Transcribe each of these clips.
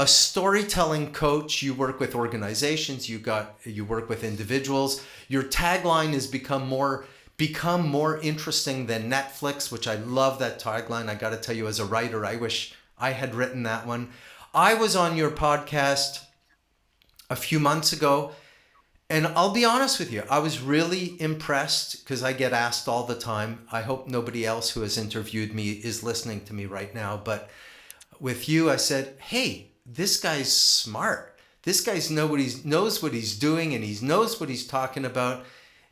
a storytelling coach. You work with organizations. You work with individuals. Your tagline has become more interesting than Netflix, which I love that tagline. I got to tell you, as a writer, I wish I had written that one. I was on your podcast a few months ago, and I'll be honest with you, I was really impressed because I get asked all the time. I hope nobody else who has interviewed me is listening to me right now, but with you, I said, hey, this guy's smart. This guy knows what he's doing, and he knows what he's talking about.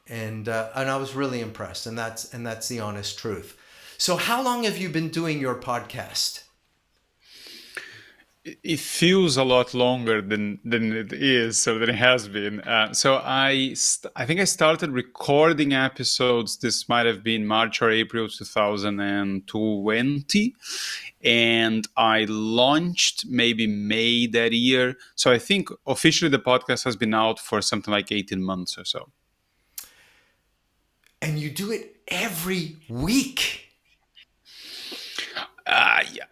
And I was really impressed. And that's the honest truth. So how long have you been doing your podcast? It feels a lot longer than it is, or than it has been. So I think I started recording episodes. This might have been March or April 2020, and I launched maybe May that year. So I think officially the podcast has been out for something like 18 months or so. And you do it every week.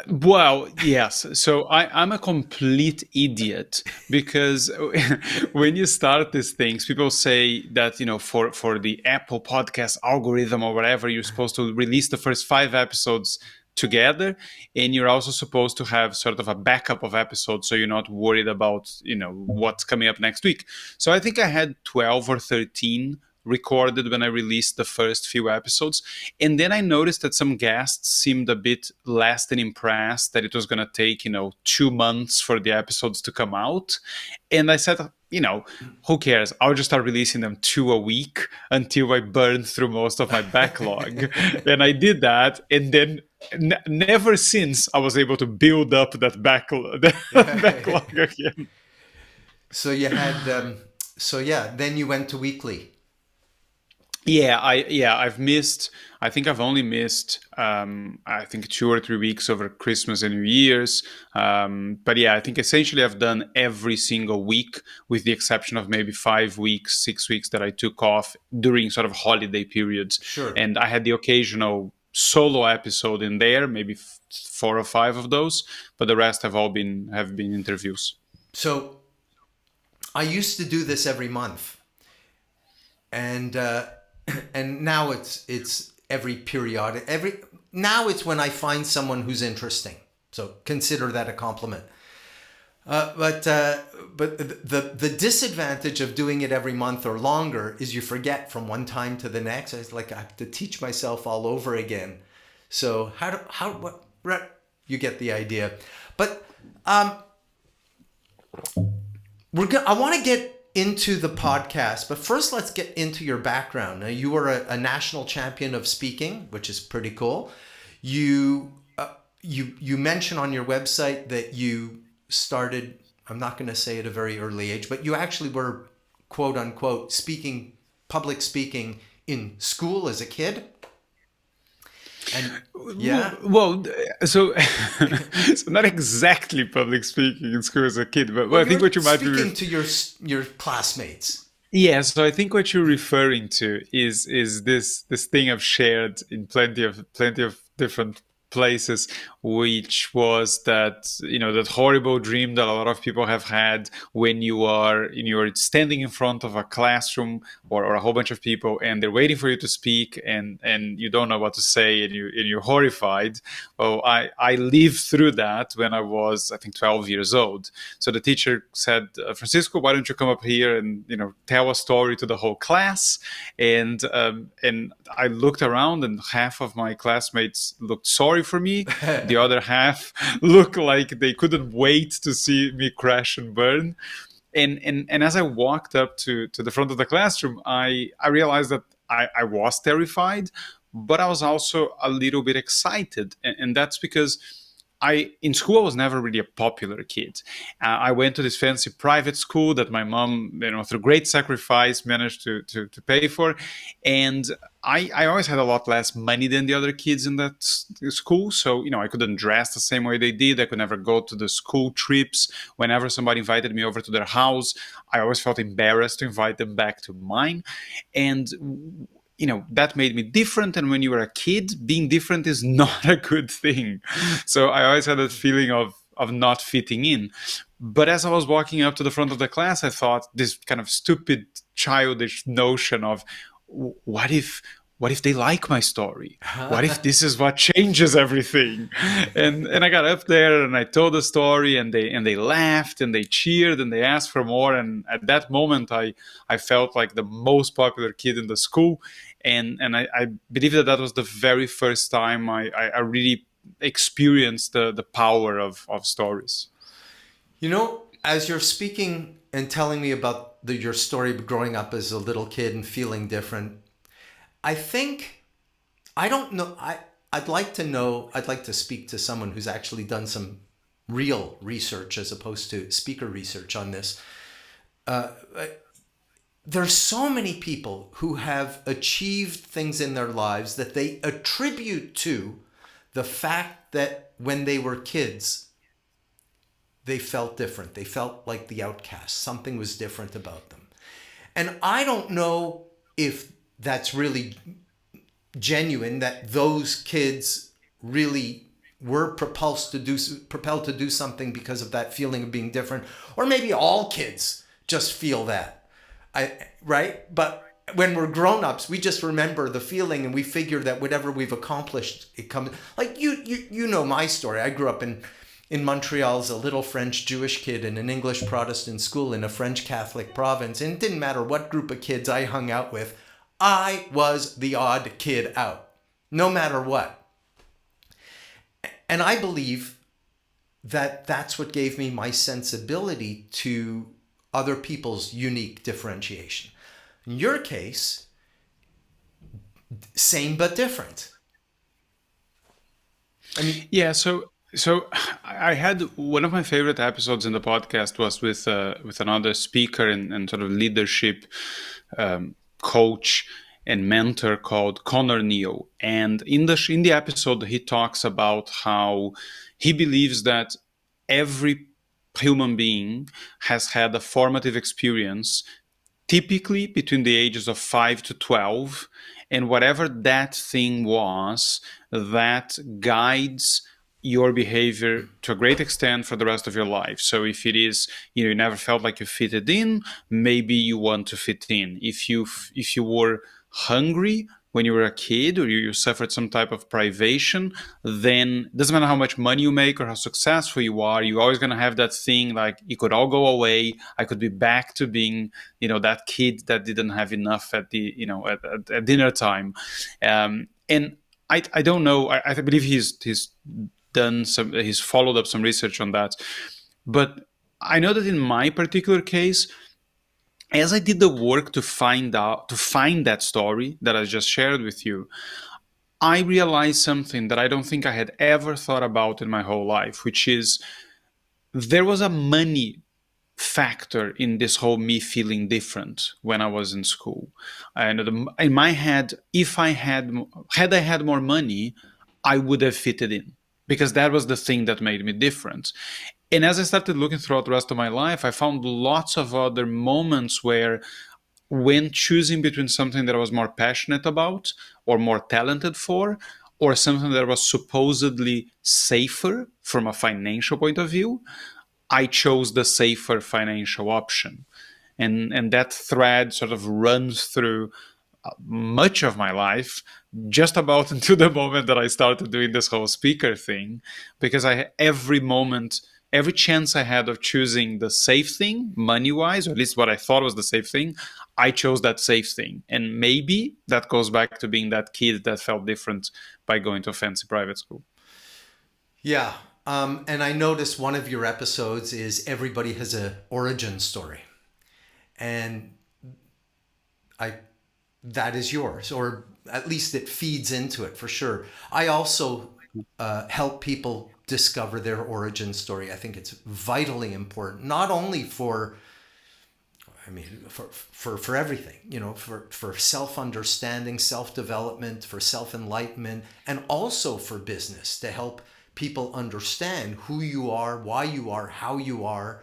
Well, yes. So I'm a complete idiot because when you start these things, people say that, for the Apple podcast algorithm or whatever, you're supposed to release the first 5 episodes together, and you're also supposed to have sort of a backup of episodes so you're not worried about, what's coming up next week. So I think I had 12 or 13 recorded when I released the first few episodes. And then I noticed that some guests seemed a bit less than impressed that it was going to take, 2 months for the episodes to come out. And I said, who cares? I'll just start releasing them 2 a week until I burn through most of my backlog. And I did that. And then never since I was able to build up that backlog again. So you had, then you went to weekly. I've missed. I think I've only missed. I think 2 or 3 weeks over Christmas and New Year's. But I think essentially I've done every single week, with the exception of maybe 5 weeks, 6 weeks that I took off during sort of holiday periods. Sure. And I had the occasional solo episode in there, maybe 4 or 5 of those, but the rest have been interviews. So I used to do this every month, and now it's every periodic. Now it's when I find someone who's interesting. So consider that a compliment. But the disadvantage of doing it every month or longer is you forget from one time to the next. It's like I have to teach myself all over again. So you get the idea. But I want to get into the podcast, but first let's get into your background. Now, you are a national champion of speaking, which is pretty cool. You mention on your website that you started, I'm not going to say at a very early age, but you actually were, quote unquote, public speaking in school as a kid. And so not exactly public speaking in school as a kid, but I think what you might be speaking to your classmates. Yeah, so I think what you're referring to is this thing I've shared in plenty of different places, which was that that horrible dream that a lot of people have had when you're standing in front of a classroom or a whole bunch of people, and they're waiting for you to speak, and you don't know what to say, and you're horrified. Well, I lived through that when I was, I think, 12 years old. So the teacher said, Francisco, why don't you come up here and tell a story to the whole class? And I looked around, and half of my classmates looked sorry for me. The other half looked like they couldn't wait to see me crash and burn. And as I walked up to the front of the classroom, I realized that I was terrified, but I was also a little bit excited. And that's because in school, I was never really a popular kid. I went to this fancy private school that my mom, through great sacrifice, managed to pay for. And I always had a lot less money than the other kids in that school. So, I couldn't dress the same way they did. I could never go to the school trips. Whenever somebody invited me over to their house, I always felt embarrassed to invite them back to mine. And that made me different. And when you were a kid, being different is not a good thing. So I always had that feeling of, of not fitting in. But as I was walking up to the front of the class, I thought this kind of stupid, childish notion of what if they like my story? What if this is what changes everything? And I got up there and I told the story, and they laughed and they cheered and they asked for more. And at that moment, I felt like the most popular kid in the school. And I believe that was the very first time I really experienced the power of stories. You know, as you're speaking and telling me about your story growing up as a little kid and feeling different, I think, I don't know, I'd like to know, I'd like to speak to someone who's actually done some real research as opposed to speaker research on this. There's so many people who have achieved things in their lives that they attribute to the fact that when they were kids, they felt different. They felt like the outcast. Something was different about them. And I don't know if that's really genuine, that those kids really were propelled to do something because of that feeling of being different. Or maybe all kids just feel that. Right? But when we're grown-ups, we just remember the feeling and we figure that whatever we've accomplished, it comes. Like you know my story. I grew up in Montreal as a little French Jewish kid in an English Protestant school in a French Catholic province. And it didn't matter what group of kids I hung out with. I was the odd kid out, no matter what. And I believe that that's what gave me my sensibility to other people's unique differentiation. In your case, same but different. I mean, yeah. So I had one of my favorite episodes in the podcast was with another speaker and sort of leadership coach and mentor called Connor Neal. And in the episode, he talks about how he believes that every human being has had a formative experience, typically between the ages of 5 to 12, and whatever that thing was, that guides your behavior to a great extent for the rest of your life. So if it is, you never felt like you fitted in, maybe you want to fit in. If you were hungry when you were a kid, or you suffered some type of privation, then it doesn't matter how much money you make or how successful you are, you're always going to have that thing like it could all go away. I could be back to being, that kid that didn't have enough at the, at dinner time. And I don't know. I believe he's followed up some research on that. But I know that in my particular case, as I did the work to find that story that I just shared with you, I realized something that I don't think I had ever thought about in my whole life, which is there was a money factor in this whole me feeling different when I was in school. And in my head, if I had more money, I would have fitted in, because that was the thing that made me different. And as I started looking throughout the rest of my life, I found lots of other moments where, when choosing between something that I was more passionate about or more talented for, or something that was supposedly safer from a financial point of view, I chose the safer financial option. And that thread sort of runs through much of my life, just about until the moment that I started doing this whole speaker thing, because every chance I had of choosing the safe thing, money-wise, or at least what I thought was the safe thing, I chose that safe thing. And maybe that goes back to being that kid that felt different by going to a fancy private school. Yeah. And I noticed one of your episodes is everybody has an origin story. And that is yours, or at least it feeds into it for sure. I also help people discover their origin story. I think it's vitally important, not only for everything, for self-understanding, self-development, for self-enlightenment, and also for business, to help people understand who you are, why you are, how you are,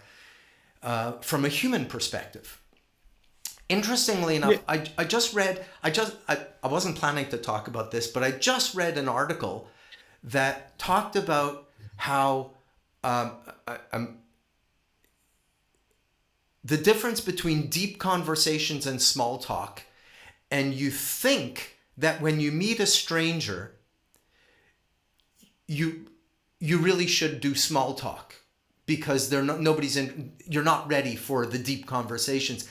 from a human perspective. Interestingly enough, yeah. I wasn't planning to talk about this, but I just read an article that talked about how um, the difference between deep conversations and small talk, and you think that when you meet a stranger, you you really should do small talk because they're not nobody's in you're not ready for the deep conversations,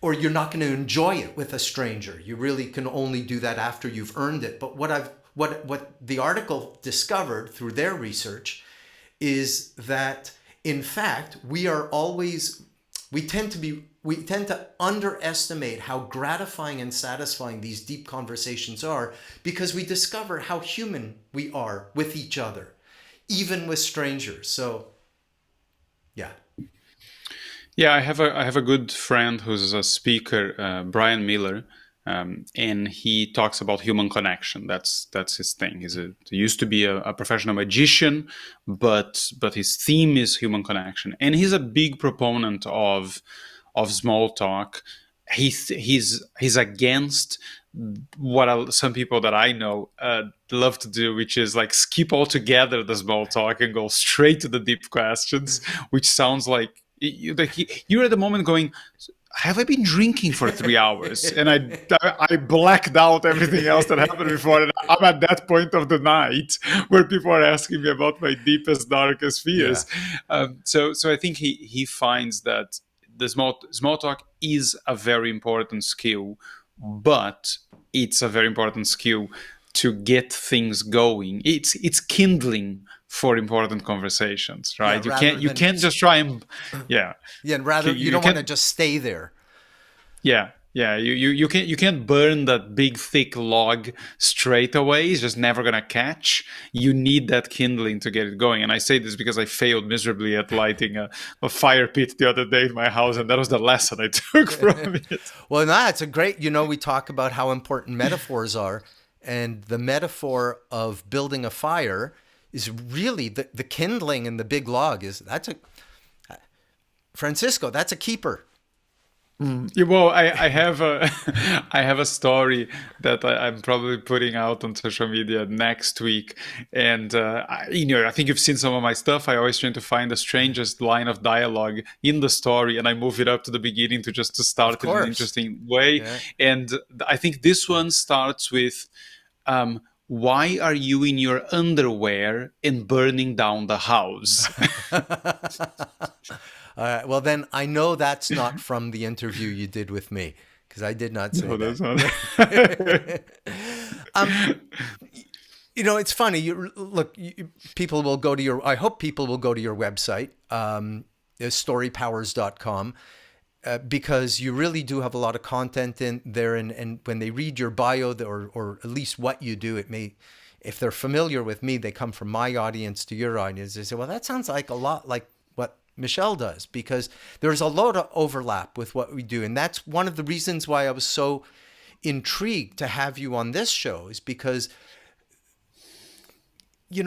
or you're not going to enjoy it with a stranger. You really can only do that after you've earned it. But what the article discovered through their research is that in fact we tend to underestimate how gratifying and satisfying these deep conversations are, because we discover how human we are with each other, even with strangers. So, yeah. Yeah, I have a good friend who's a speaker, Brian Miller, and he talks about human connection. That's his thing. He used to be a professional magician, but his theme is human connection, and he's a big proponent of small talk. He's against what some people that I know love to do, which is like skip altogether the small talk and go straight to the deep questions, which sounds like you're at the moment going, have I been drinking for 3 hours? And I blacked out everything else that happened before. And I'm at that point of the night where people are asking me about my deepest, darkest fears. Yeah. So I think he finds that the small talk is a very important skill, but it's a very important skill to get things going. It's kindling for important conversations, right? Yeah, You can't just try and yeah, and rather you don't want to just stay there. Yeah. You can't burn that big thick log straight away. It's just never gonna catch. You need that kindling to get it going. And I say this because I failed miserably at lighting a fire pit the other day in my house, and that was the lesson I took from it. Well, no, it's a great. We talk about how important metaphors are, and the metaphor of building a fire is really the kindling, and the big log Francisco, that's a keeper. Well, I have a I have a story that I'm probably putting out on social media next week, and I think you've seen some of my stuff. I always try to find the strangest line of dialogue in the story, and I move it up to the beginning to start in an interesting way. Yeah. And I think this one starts with, why are you in your underwear and burning down the house? Well, then I know that's not from the interview you did with me, because I did not say that. That's not. It's funny. People will go to I hope people will go to your website, StoryPowers.com, because you really do have a lot of content in there. And when they read your bio, or at least what you do, if they're familiar with me, they come from my audience to your audience. They say, well, that sounds like a lot like what Michel does, because there's a lot of overlap with what we do. And that's one of the reasons why I was so intrigued to have you on this show, is because,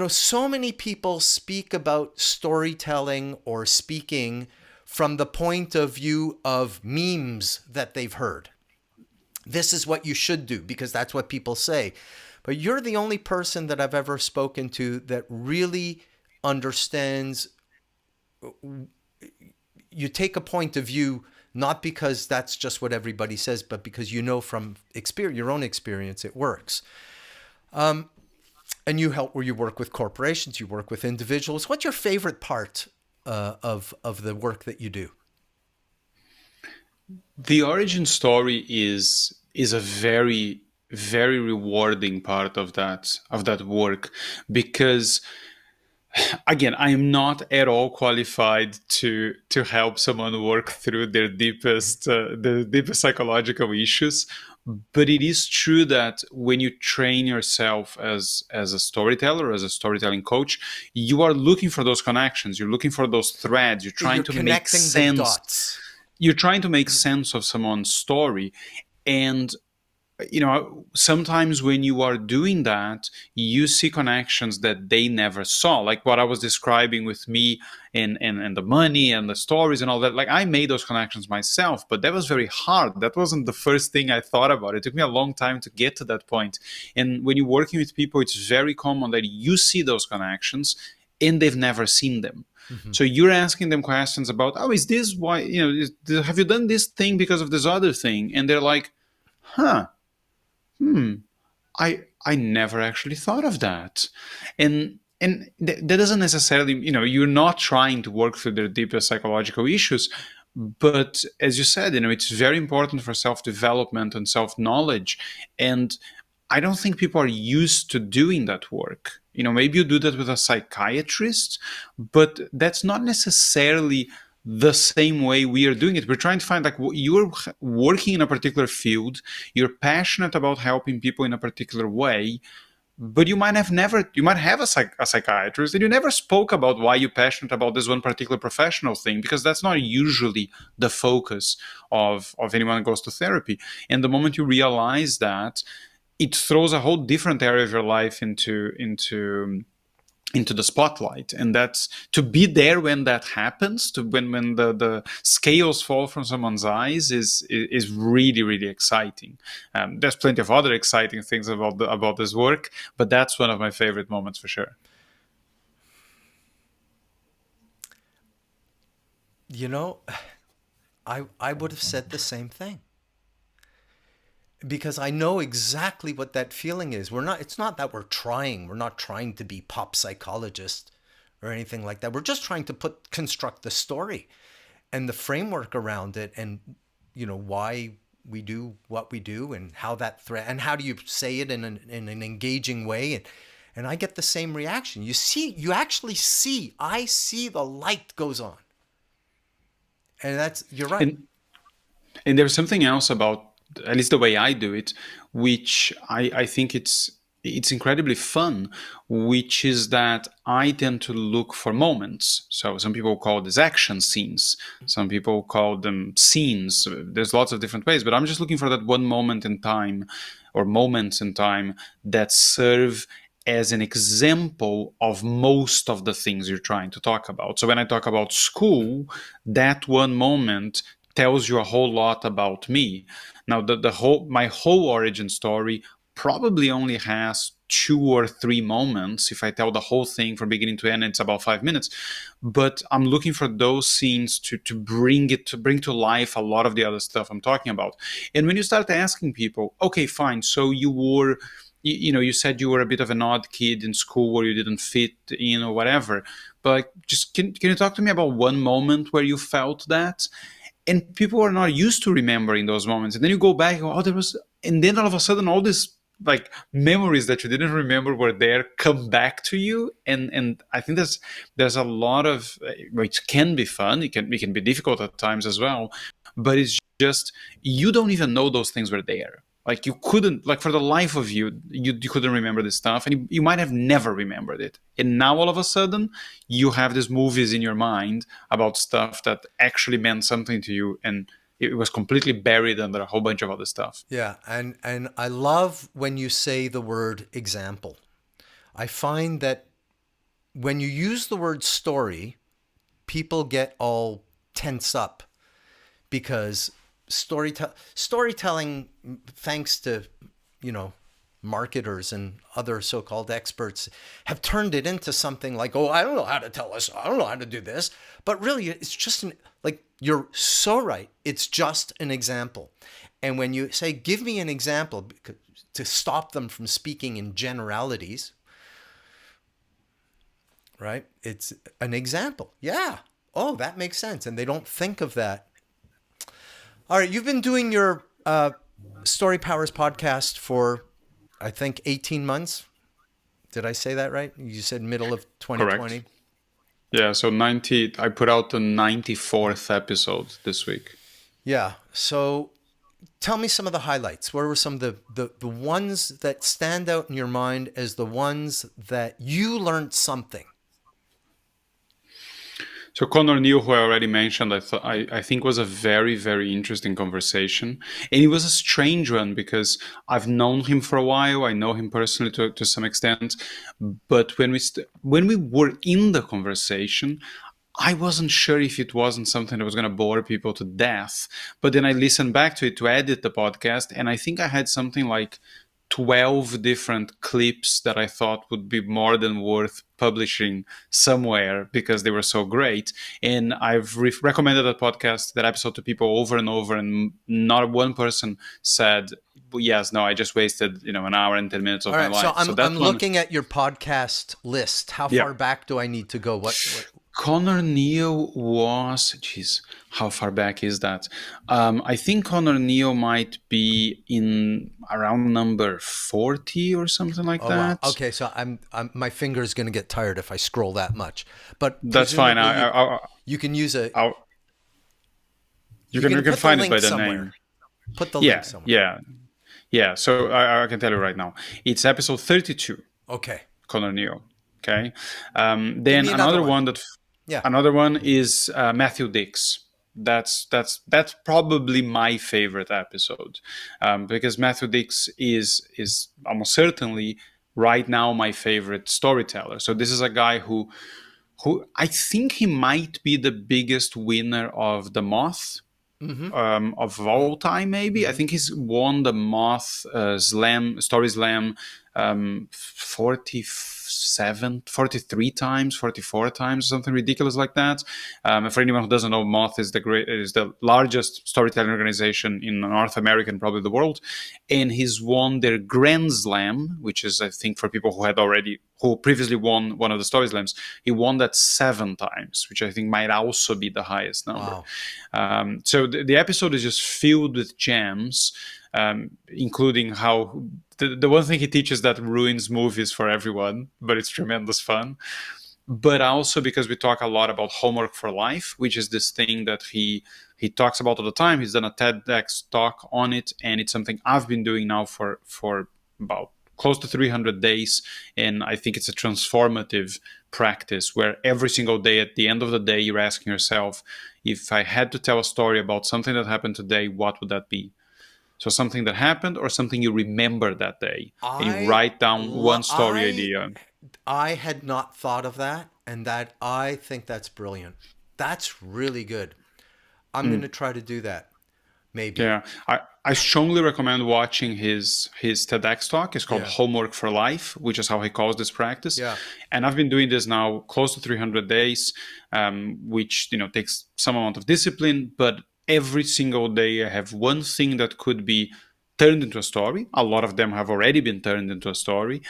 so many people speak about storytelling or speaking from the point of view of memes that they've heard. This is what you should do because that's what people say. But you're the only person that I've ever spoken to that really understands. You take a point of view, not because that's just what everybody says, but because from your own experience, it works. And you work with corporations, you work with individuals. What's your favorite part of the work that you do? The origin story is a very, very rewarding part of that work, because again, I am not at all qualified to help someone work through their deepest psychological issues. But it is true that when you train yourself as a storyteller, as a storytelling coach, you are looking for those connections. You're looking for those threads. You're trying to make sense. The dots. You're trying to make sense of someone's story. And sometimes when you are doing that, you see connections that they never saw, like what I was describing with me and the money and the stories and all that. Like, I made those connections myself, but that was very hard. That wasn't the first thing I thought about. It took me a long time to get to that point. And when you're working with people, it's very common that you see those connections and they've never seen them. Mm-hmm. So you're asking them questions about, oh, is this why, have you done this thing because of this other thing? And they're like, huh, I never actually thought of that. And that doesn't necessarily, you're not trying to work through their deepest psychological issues, but as you said, it's very important for self-development and self-knowledge. And I don't think people are used to doing that work. Maybe you do that with a psychiatrist, but that's not necessarily the same way we are doing it. We're trying to find, like, you're working in a particular field, you're passionate about helping people in a particular way, but you might have a psychiatrist, and you never spoke about why you're passionate about this one particular professional thing, because that's not usually the focus of anyone who goes to therapy. And the moment you realize that, it throws a whole different area of your life into the spotlight. And that's, to be there when that happens, to when the scales fall from someone's eyes, is really, really exciting. There's plenty of other exciting things about this work, but that's one of my favorite moments for sure. I would have said the same thing, because I know exactly what that feeling is. It's not that we're not trying to be pop psychologists or anything like that. We're just trying to construct the story and the framework around it, and why we do what we do, and how that threat, and how do you say it in an engaging way. And I get the same reaction. I see the light goes on. And you're right. And there's something else about, at least the way I do it, which I think it's incredibly fun, which is that I tend to look for moments. So some people call this action scenes, some people call them scenes. There's lots of different ways, but I'm just looking for that one moment in time, or moments in time, that serve as an example of most of the things you're trying to talk about. So when I talk about school, that one moment tells you a whole lot about me. Now, my whole origin story probably only has 2 or 3 moments. If I tell the whole thing from beginning to end, it's about 5 minutes. But I'm looking for those scenes to bring to life a lot of the other stuff I'm talking about. And when you start asking people, okay, fine, so you said you were a bit of an odd kid in school, or you didn't fit in or whatever, but like, just can you talk to me about one moment where you felt that? And people are not used to remembering those moments. And then you go back and go, and then all of a sudden, all these, like, memories that you didn't remember were there come back to you. And I think there's a lot of, which can be fun. It can be difficult at times as well, but it's just, you don't even know those things were there. Like, you couldn't, like, for the life of you couldn't remember this stuff, and you might have never remembered it. And now all of a sudden, you have these movies in your mind about stuff that actually meant something to you, and it was completely buried under a whole bunch of other stuff. Yeah, and I love when you say the word example. I find that when you use the word story, people get all tense up, because storytelling, thanks to marketers and other so-called experts, have turned it into something like, oh, I don't know how to tell us, I don't know how to do this. But really, it's just you're so right. It's just an example. And when you say, give me an example, to stop them from speaking in generalities, right? It's an example. Yeah. Oh, that makes sense. And they don't think of that. All right. You've been doing your StoryPowers podcast for, I think, 18 months. Did I say that right? You said middle of 2020. Correct. Yeah. So I put out the 94th episode this week. Yeah. So tell me some of the highlights. What were some of the ones that stand out in your mind as the ones that you learned something? So Connor Neal, who I already mentioned, I think was a very, very interesting conversation. And it was a strange one because I've known him for a while. I know him personally to some extent. But when we were in the conversation, I wasn't sure if it wasn't something that was going to bore people to death. But then I listened back to it to edit the podcast, and I think I had something like 12 different clips that I thought would be more than worth publishing somewhere because they were so great. And I've recommended that episode to people over and over, and not one person said, yes, no, I just wasted, an hour and 10 minutes of All my right, so life. So I'm that one, looking at your podcast list. How yeah. far back do I need to go? What? Connor Neo was, how far back is that? I think Connor Neo might be in around number 40 or something like that. Wow. Okay, so I'm my finger's going to get tired if I scroll that much. But that's fine. You can use a. You can put find the it by link the somewhere. name. Put the link somewhere. Yeah. So I can tell you right now. It's episode 32. Okay. Connor Neo. Okay. Then another one that. Yeah. Another one is Matthew Dix. That's probably my favorite episode, because Matthew Dix is almost certainly right now my favorite storyteller. So this is a guy who I think he might be the biggest winner of the Moth. Of all time, maybe. I think he's won the Moth Story Slam 43 times, 44 times, something ridiculous like that. For anyone who doesn't know, Moth is the largest storytelling organization in North America and probably the world. And he's won their Grand Slam, which is, I think, for people who previously won one of the Story Slams, he won that 7 times, which I think might also be the highest number. Wow. So the episode is just filled with gems, including how the one thing he teaches that ruins movies for everyone, but it's tremendous fun. But also because we talk a lot about homework for life, which is this thing that he talks about all the time. He's done a TEDx talk on it, and it's something I've been doing now for about close to 300 days. And I think it's a transformative practice where every single day, at the end of the day, you're asking yourself, if I had to tell a story about something that happened today, what would that be? So something that happened or something you remember that day. And you write down one story idea. I had not thought of that, and I think that's brilliant. That's really good. I'm going to try to do that. Maybe. Yeah. I strongly recommend watching his TEDx talk. It's called Homework for Life, which is how he calls this practice. Yeah. And I've been doing this now close to 300 days, which takes some amount of discipline, but every single day I have one thing that could be turned into a story. A lot of them have already been turned into a story.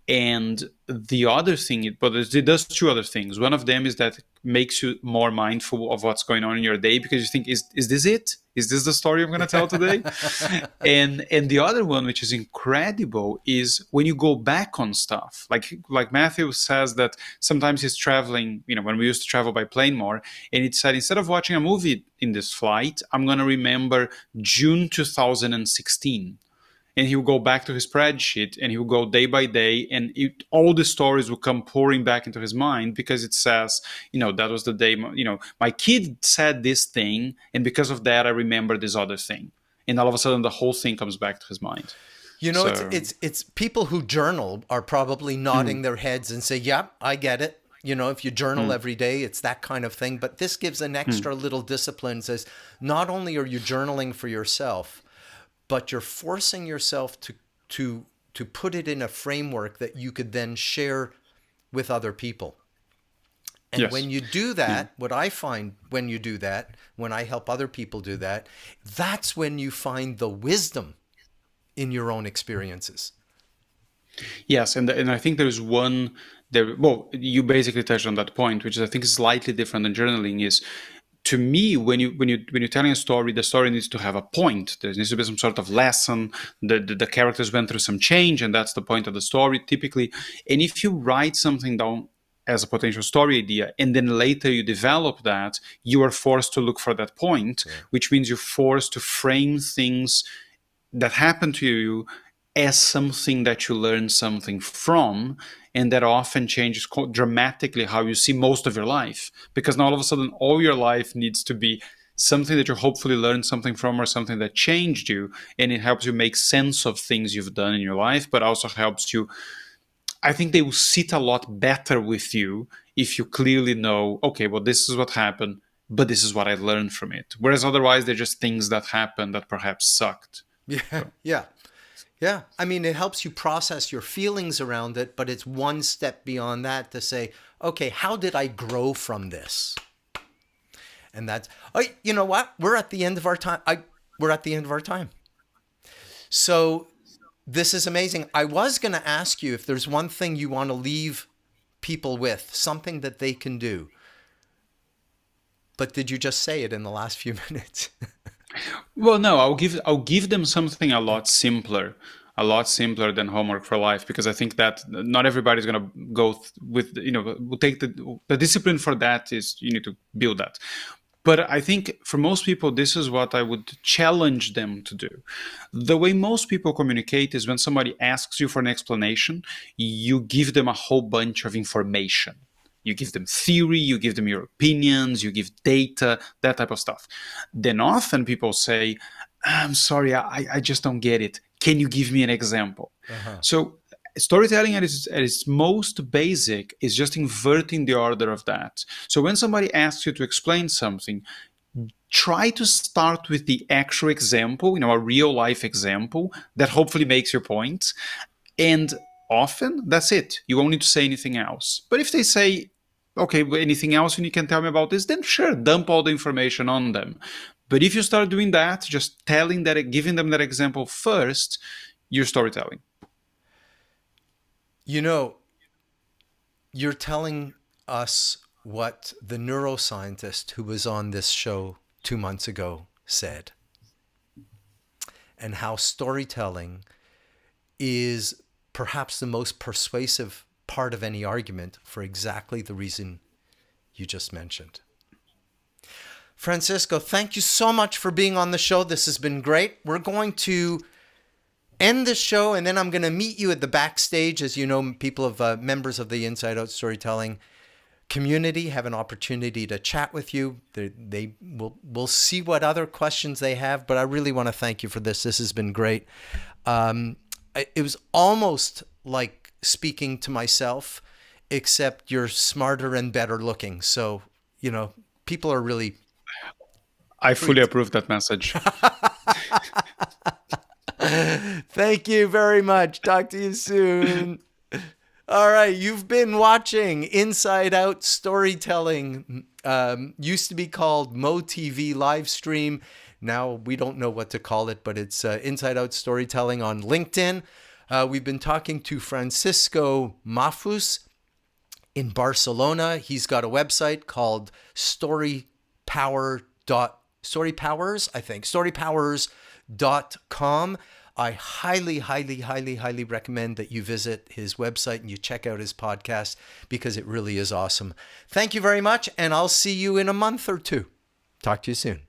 And the other thing, but it does 2 other things. One of them is that it makes you more mindful of what's going on in your day, because you think, is this it? Is this the story I'm going to tell today? and the other one, which is incredible, is when you go back on stuff. Like Matthew says that sometimes he's traveling, when we used to travel by plane more, and it said, instead of watching a movie in this flight, I'm going to remember June 2016. And he will go back to his spreadsheet and he will go day by day, and all the stories will come pouring back into his mind, because it says, that was the day, my kid said this thing, and because of that, I remember this other thing. And all of a sudden, the whole thing comes back to his mind. It's people who journal are probably nodding their heads and say, yeah, I get it. If you journal every day, it's that kind of thing. But this gives an extra little discipline. Says, not only are you journaling for yourself, but you're forcing yourself to put it in a framework that you could then share with other people. And when you do that, what I find when you do that, when I help other people do that, that's when you find the wisdom in your own experiences. Yes, and I think there's one there. Well, you basically touched on that point, which I think is slightly different than journaling. Is, to me, when you're telling a story, the story needs to have a point. There needs to be some sort of lesson. The characters went through some change, and that's the point of the story, typically. And if you write something down as a potential story idea, and then later you develop that, you are forced to look for that point, which means you're forced to frame things that happen to you as something that you learn something from, and that often changes dramatically how you see most of your life. Because now all of a sudden, all your life needs to be something that you hopefully learned something from, or something that changed you, and it helps you make sense of things you've done in your life, but also helps you, I think they will sit a lot better with you if you clearly know, okay, well, this is what happened, but this is what I learned from it. Whereas otherwise, they're just things that happened that perhaps sucked. Yeah, yeah. Yeah. I mean, it helps you process your feelings around it, but it's one step beyond that to say, okay, how did I grow from this? And that's, oh, you know what? We're at the end of our time. We're at the end of our time. So this is amazing. I was going to ask you if there's one thing you want to leave people with, something that they can do. But did you just say it in the last few minutes? Well, no, I'll give them something a lot simpler than Homework for Life, because I think that not everybody's going to go with, will take the discipline for that. Is you need to build that. But I think for most people, this is what I would challenge them to do. The way most people communicate is when somebody asks you for an explanation, you give them a whole bunch of information. You give them theory, you give them your opinions, you give data, that type of stuff. Then often people say, I'm sorry, I just don't get it. Can you give me an example? So storytelling at its most basic is just inverting the order of that. So when somebody asks you to explain something, try to start with the actual example, a real life example that hopefully makes your point. And often that's it. You won't need to say anything else. But if they say, okay, anything else you can tell me about this, then sure, dump all the information on them. But if you start doing that, just giving them that example first, you're storytelling. You're telling us what the neuroscientist who was on this show 2 months ago said, and how storytelling is perhaps the most persuasive part of any argument for exactly the reason you just mentioned. Francisco, thank you so much for being on the show. This has been great. We're going to end this show, and then I'm going to meet you at the backstage. As you know, members of the Inside Out Storytelling community have an opportunity to chat with you. We'll see what other questions they have, but I really want to thank you for this. This has been great. It was almost like speaking to myself, except you're smarter and better looking. So, people are really... I fully approve that message. Thank you very much. Talk to you soon. All right. You've been watching Inside Out Storytelling. Used to be called MoTV Livestream. Now we don't know what to call it, but it's Inside Out Storytelling on LinkedIn. We've been talking to Francisco Mahfuz in Barcelona. He's got a website called StoryPowers.com. I highly, highly, highly, highly recommend that you visit his website and you check out his podcast, because it really is awesome. Thank you very much, and I'll see you in a month or two. Talk to you soon.